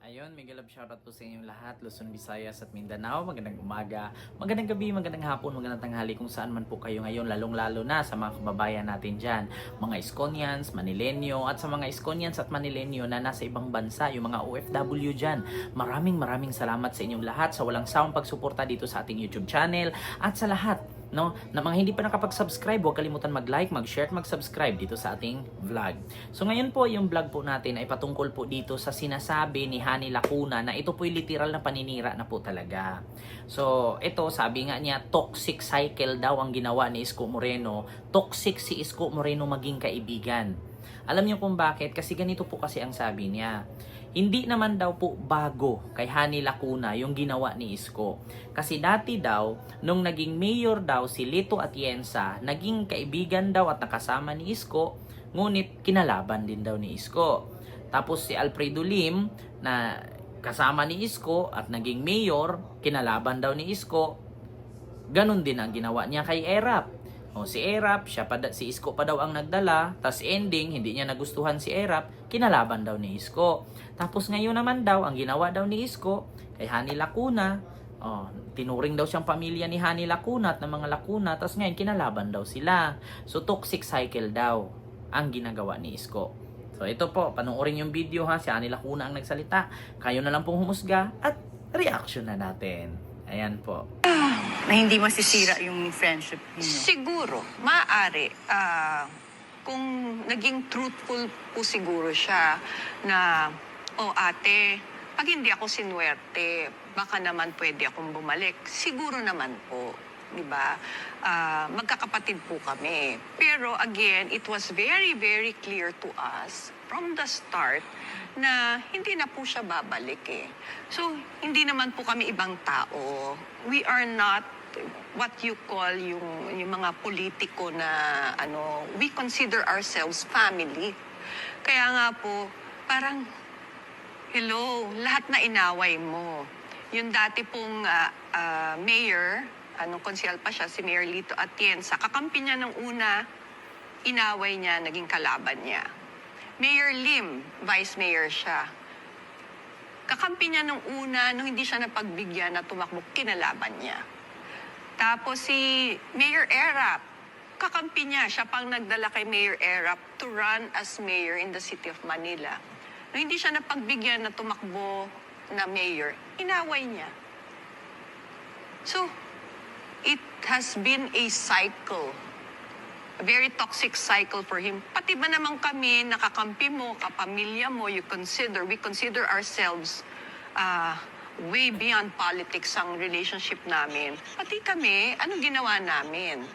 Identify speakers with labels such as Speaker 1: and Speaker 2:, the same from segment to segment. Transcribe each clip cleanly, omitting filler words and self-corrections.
Speaker 1: Ayun, mega love shoutout po sa inyong lahat, Luzon, Visayas at Mindanao. Magandang umaga, magandang gabi, magandang hapon, magandang tanghali kung saan man po kayo ngayon, lalong-lalo na sa mga kababayan natin dyan, mga Iskonians, Manilenyo, at sa mga Iskonians at Manilenyo na nasa ibang bansa, yung mga OFW dyan. Maraming salamat sa inyong lahat sa walang sawang pagsuporta dito sa ating YouTube channel at sa lahat na mga hindi pa nakapag-subscribe, huwag kalimutan mag-like, mag-share, mag-subscribe dito sa ating vlog. So ngayon po, yung vlog po natin ay patungkol po dito sa sinasabi ni Hani Lacuna na ito po yung literal na paninira na po talaga. So ito, sabi nga niya, toxic cycle daw ang ginawa ni Isko Moreno. Toxic si Isko Moreno maging kaibigan. Alam niyo kung bakit? Kasi ganito po kasi ang sabi niya. Hindi naman daw po bago kay Hani Lacuna yung ginawa ni Isko. Kasi dati daw, nung naging mayor daw si Lito Atienza, naging kaibigan daw at nakasama ni Isko, ngunit kinalaban din daw ni Isko. Tapos si Alfredo Lim, na kasama ni Isko at naging mayor, kinalaban daw ni Isko, ganun din ang ginawa niya kay Erap. O si Erap, si Isko pa daw ang nagdala, tas ending, hindi niya nagustuhan si Erap, kinalaban daw ni Isko. Tapos ngayon naman daw, ang ginawa daw ni Isko, kay Hani Lacuna, tinuring daw siyang pamilya ni Hani Lacuna at ng mga Lacuna, tas ngayon kinalaban daw sila. So toxic cycle daw ang ginagawa ni Isko. So ito po, panoorin yung video ha, si Hani Lacuna ang nagsalita, kayo na lang pong humusga at reaction na natin. Ayan po.
Speaker 2: Na hindi masisira yung friendship niyo?
Speaker 3: Siguro, maaari. Kung naging truthful po siguro siya na, ate, pag hindi ako sinuwerte, baka naman pwede akong bumalik. Siguro naman po, di ba? Magkakapatid po kami. Pero again, it was very clear to us from the start na hindi na po siya babalik eh. So, hindi naman po kami ibang tao. We are not what you call yung mga politiko na we consider ourselves family. Kaya nga po, parang, hello, lahat na inaway mo. Yung dati pong mayor, konsyal pa siya, si Mayor Lito Atienza, kakampi niya nung una, inaway niya, naging kalaban niya. Mayor Lim, vice mayor siya. Kakampi niya nung una, nung hindi siya napagbigyan na tumakbo, kinalaban niya. Tapos si Mayor Erap, kakampi niya, siya pang nagdala kay Mayor Erap to run as mayor in the city of Manila. Nung hindi siya napagbigyan na tumakbo na mayor, inaway niya. So, it has been a cycle. A very toxic cycle for him. Pati ba naman kami, nakakampi mo, kapamilya mo, we consider ourselves way beyond politics ang relationship namin. Pati kami, anong ginawa namin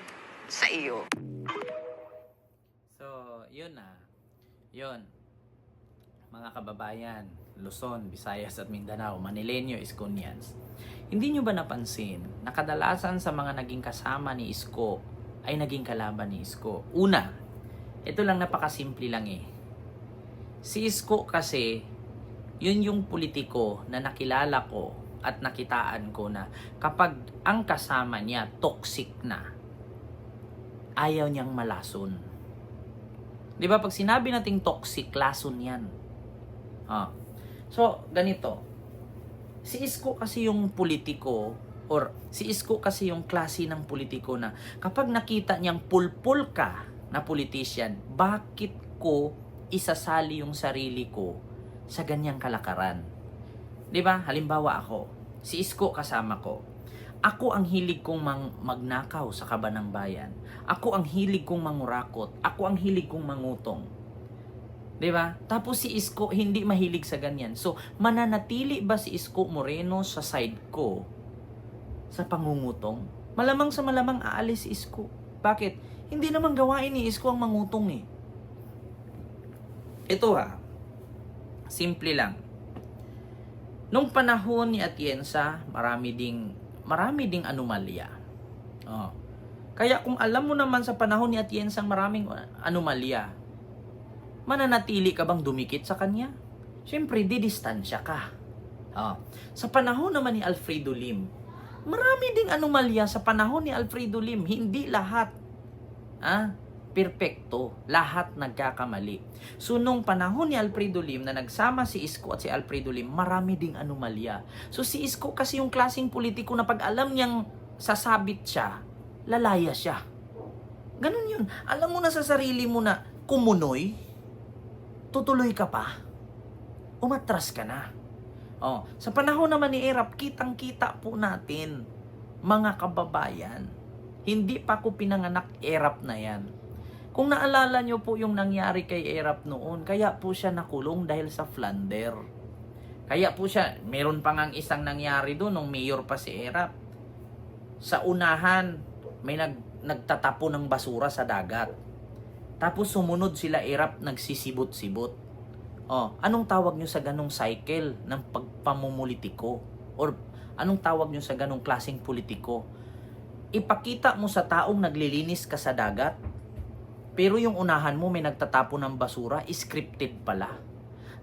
Speaker 3: sa iyo?
Speaker 1: So, yun na. Yun. Mga kababayan, Luzon, Visayas at Mindanao, Manilenyo, Iskonians. Hindi nyo ba napansin na kadalasan sa mga naging kasama ni Isko ay naging kalaban ni Isko? Una, ito lang napakasimple lang eh. Si Isko kasi, yun yung politiko na nakilala ko at nakitaan ko na kapag ang kasama niya toxic na, ayaw niyang malason. Di ba pag sinabi nating toxic, lason yan. So, ganito. Si Isko kasi yung politiko or si Isko kasi yung klase ng politiko na kapag nakita niyang pulpul ka na politician, bakit ko isasali yung sarili ko sa ganyang kalakaran? 'Di ba? Halimbawa ako, si Isko kasama ko. Ako ang hilig kong magnakaw sa kabanang bayan. Ako ang hilig kong mangurakot. Ako ang hilig kong mangutong. 'Di ba? Tapos si Isko hindi mahilig sa ganyan. So, mananatili ba si Isko Moreno sa side ko sa pangungutong? Malamang sa malamang aalis si Isko. Bakit? Hindi naman gawain ni Isko ang mangutong eh. Ito simple lang. Nung panahon ni Atienza, marami ding anomalya. Kaya kung alam mo naman sa panahon ni Atienza maraming anomalya, mananatili ka bang dumikit sa kanya? Siyempre, didistansya ka. Sa panahon naman ni Alfredo Lim, marami ding anomalya sa panahon ni Alfredo Lim. Hindi lahat perpekto, lahat nagkakamali. So nung panahon ni Alfredo Lim na nagsama si Isko at si Alfredo Lim, marami ding anomalya. So si Isko kasi yung klaseng politiko na pag alam niyang sasabit siya, lalaya siya. Ganun yun. Alam mo na sa sarili mo na kumunoy, tutuloy ka pa, umatras ka na. Oh, sa panahon naman ni Erap, kitang-kita po natin, mga kababayan, hindi pa ko pinanganak, Erap na yan. Kung naalala nyo po yung nangyari kay Erap noon, kaya po siya nakulong dahil sa Flander. Kaya po siya, meron pa ngang isang nangyari doon nung mayor pa si Erap. Sa unahan, may nagtatapo ng basura sa dagat. Tapos sumunod sila Erap, nagsisibot-sibot. Oh, anong tawag nyo sa ganong cycle ng pagpamumulitiko? Or anong tawag nyo sa ganong klaseng politiko? Ipakita mo sa taong naglilinis ka sa dagat, pero yung unahan mo may nagtatapo ng basura, scripted pala.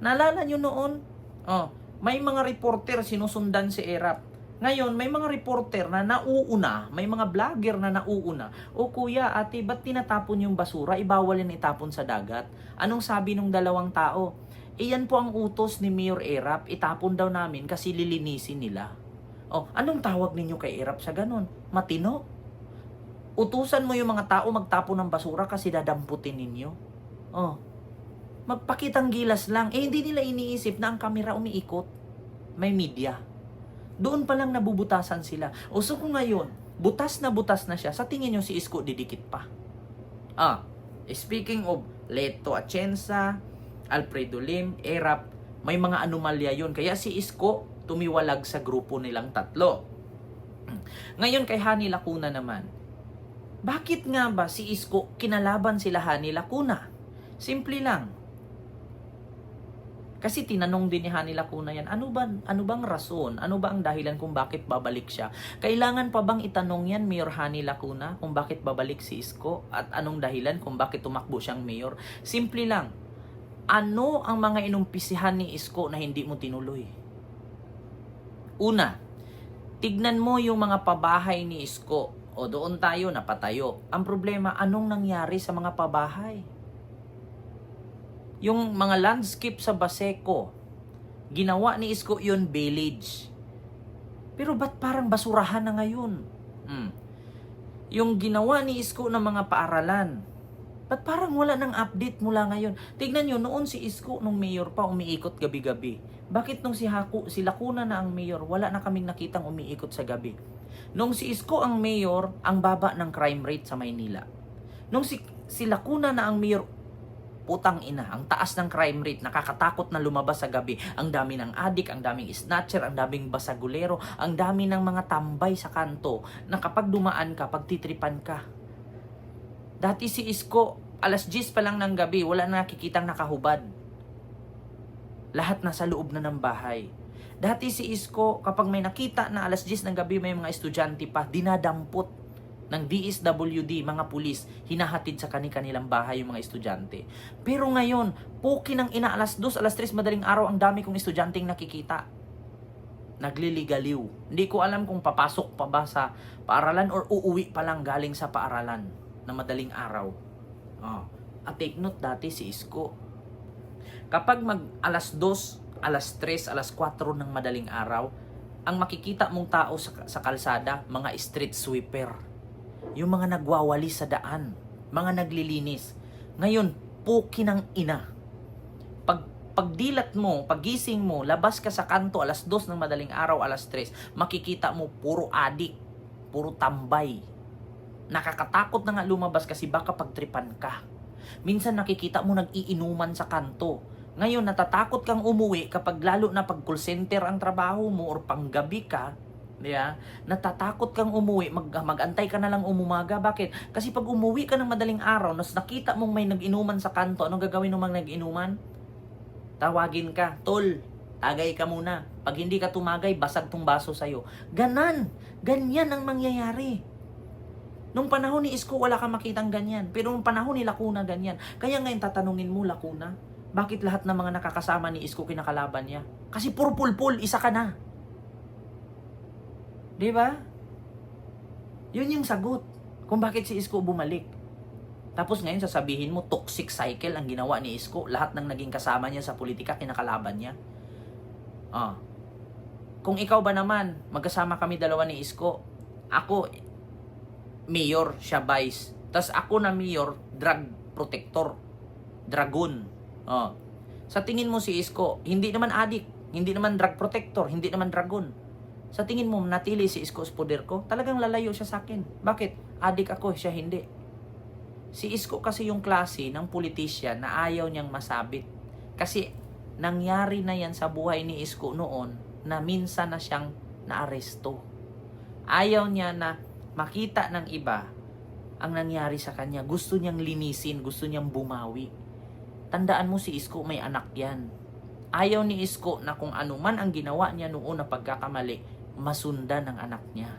Speaker 1: Naalala nyo noon? Oh, may mga reporter sinusundan si Erap. Ngayon, may mga reporter na nauuna, may mga vlogger na nauuna. O kuya, ate, ba't tinatapon yung basura? Ibawal yan itapon sa dagat. Anong sabi nung dalawang tao? Iyan po ang utos ni Mayor Erap, itapon daw namin kasi lilinisin nila. Oh, anong tawag ninyo kay Erap sa ganon? Matino? Utusan mo yung mga tao magtapon ng basura kasi dadamputin ninyo. Oh, magpakitang gilas lang. Hindi nila iniisip na ang kamera umiikot. May media. Doon pa lang nabubutasan sila. O so kung ngayon, butas na siya, sa tingin nyo si Isko didikit pa. Speaking of Leto Atienza, Alfredo Lim, Erap, may mga anomalya yun. Kaya si Isko tumiwalag sa grupo nilang tatlo. Ngayon kay Hani Lacuna naman, bakit nga ba si Isko kinalaban sila Hani Lacuna? Simple lang. Kasi tinanong din ni Hani Lacuna yan, ano bang rason? Ano ba ang dahilan kung bakit babalik siya? Kailangan pa bang itanong yan, Mayor Hani Lacuna, kung bakit babalik si Isko? At anong dahilan kung bakit tumakbo siyang mayor? Simple lang. Ano ang mga inumpisihan ni Isko na hindi mo tinuloy? Una, tignan mo yung mga pabahay ni Isko. O doon tayo, napatayo. Ang problema, anong nangyari sa mga pabahay? Yung mga landscape sa Baseco, ginawa ni Isko yun village. Pero ba't parang basurahan na ngayon? Yung ginawa ni Isko ng mga paaralan, ba't parang wala ng update mula ngayon? Tignan nyo, noon si Isko nung mayor pa umiikot gabi-gabi. Bakit nung si Lacuna na ang mayor, wala na kaming nakitang umiikot sa gabi? Nung si Isko ang mayor, ang baba ng crime rate sa Maynila. Nung si Lacuna na ang mayor, putang ina, ang taas ng crime rate, nakakatakot na lumabas sa gabi. Ang dami ng adik, ang daming snatcher, ang daming basagulero, ang dami ng mga tambay sa kanto na kapag dumaan ka, pagtitripan ka. Dati si Isko, alas 10 pa lang ng gabi, wala na nakikitang nakahubad. Lahat nasa loob na ng bahay. Dati si Isko, kapag may nakita na alas 10 ng gabi may mga estudyante pa, dinadampot ng DSWD, mga pulis, hinahatid sa kanilang bahay yung mga estudyante. Pero ngayon, puki ng ina, alas 2, alas 3 madaling araw, ang dami kong estudyanteng nakikita. Nagliligaliw. Hindi ko alam kung papasok pa ba sa paaralan or uuwi pa lang galing sa paaralan na madaling araw. At take note, dati si Isko, kapag mag alas 2, alas 3, alas 4 ng madaling araw, ang makikita mong tao sa kalsada, mga street sweeper. Yung mga nagwawali sa daan, mga naglilinis. Ngayon, puki ng ina. Pagdilat mo, paggising mo, labas ka sa kanto, alas 2 ng madaling araw, alas 3, makikita mo puro adik, puro tambay. Nakakatakot na nga lumabas kasi baka pagtripan ka. Minsan nakikita mo nag-iinuman sa kanto. Ngayon, natatakot kang umuwi kapag lalo na pag call center ang trabaho mo or panggabi ka, yeah, natatakot kang umuwi, mag-antay ka na lang umumaga. Bakit? Kasi pag umuwi ka ng madaling araw, nas nakita mong may nag-inuman sa kanto, anong gagawin ng mga nag-inuman? Tawagin ka, tol, tagay ka muna. Pag hindi ka tumagay, basag tong baso sa'yo. Ganyan ang mangyayari. Nung panahon ni Isko, wala kang makitang ganyan. Pero nung panahon ni Lacuna, ganyan. Kaya ngayon tatanungin mo, Lacuna, bakit lahat ng mga nakakasama ni Isko kinakalaban niya? Kasi puro pulpul, isa ka na. Di ba? Yun yung sagot kung bakit si Isko bumalik. Tapos ngayon sasabihin mo, toxic cycle ang ginawa ni Isko. Lahat ng naging kasama niya sa politika, kinakalaban niya. Kung ikaw ba naman, magkasama kami dalawa ni Isko. Ako, mayor, siya vice. Tas ako na mayor, drug protector. Dragon. Sa tingin mo si Isko, hindi naman addict, hindi naman drug protector, hindi naman dragon. Sa tingin mo, natili si Isko sa poder ko, talagang lalayo siya sa akin. Bakit? Addict ako, siya hindi. Si Isko kasi yung klase ng politician na ayaw niyang masabit. Kasi nangyari na yan sa buhay ni Isko noon na minsan na siyang naaresto. Ayaw niya na makita ng iba ang nangyari sa kanya. Gusto niyang linisin, gusto niyang bumawi. Tandaan mo si Isko, may anak yan. Ayaw ni Isko na kung ano man ang ginawa niya noon na pagkakamali, masundan ng anak niya.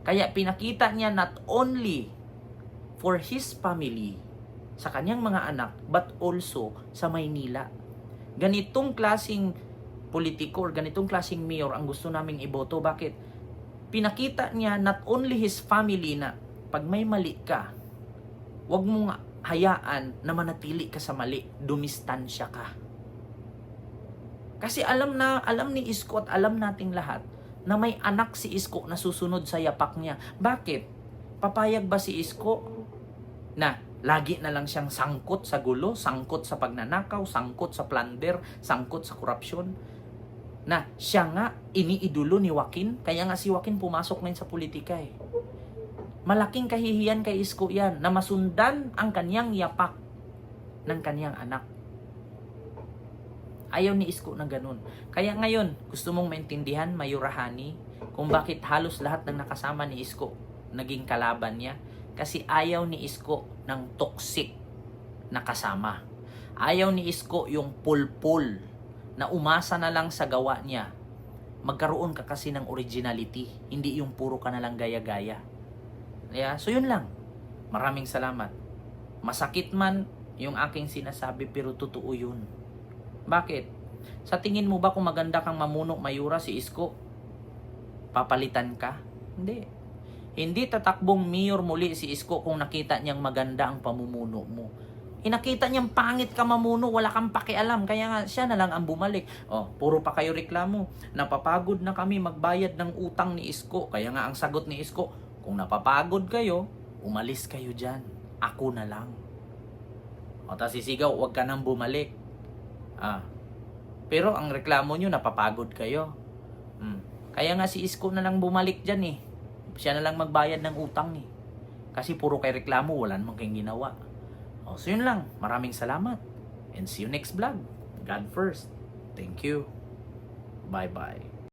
Speaker 1: Kaya pinakita niya not only for his family, sa kanyang mga anak, but also sa Maynila. Ganitong klaseng politiko or ganitong klaseng mayor ang gusto naming iboto. Bakit? Pinakita niya not only his family na pag may mali ka, wag mo nga hayaan na manatili ka sa mali, dumistansya ka. Kasi alam ni Isko at alam nating lahat na may anak si Isko na susunod sa yapak niya. Bakit? Papayag ba si Isko na lagi na lang siyang sangkot sa gulo, sangkot sa pagnanakaw, sangkot sa plunder, sangkot sa korupsyon? Na siya nga iniidolo ni Joaquin, kaya nga si Joaquin pumasok na sa politika eh. Malaking kahihiyan kay Isko yan na masundan ang kanyang yapak ng kanyang anak. Ayaw ni Isko na ganun. Kaya ngayon, gusto mong maintindihan, Mayurahani, kung bakit halos lahat ng nakasama ni Isko naging kalaban niya? Kasi ayaw ni Isko ng toxic na kasama. Ayaw ni Isko yung pulpul na umasa na lang sa gawa niya. Magkaroon ka kasi ng originality, hindi yung puro ka na lang gaya-gaya. Yeah? So yun lang. Maraming salamat. Masakit man yung aking sinasabi pero totoo yun. Bakit? Sa tingin mo ba kung maganda kang mamuno, Mayura, si Isko, papalitan ka? Hindi. Hindi tatakbong mayor muli si Isko kung nakita niyang maganda ang pamumuno mo. Nakita niyang pangit ka mamuno, wala kang pakialam, kaya nga siya na lang ang bumalik. Puro pa kayo reklamo. Napapagod na kami magbayad ng utang ni Isko. Kaya nga ang sagot ni Isko, kung napapagod kayo, umalis kayo dyan. Ako na lang. Tas sisigaw, huwag ka nang bumalik. Pero ang reklamo nyo, napapagod kayo. Kaya nga si Isko na lang bumalik dyan eh. Siya na lang magbayad ng utang eh. Kasi puro kay reklamo, wala namang kayong ginawa. So yun lang. Maraming salamat. And see you next vlog. God first. Thank you. Bye-bye.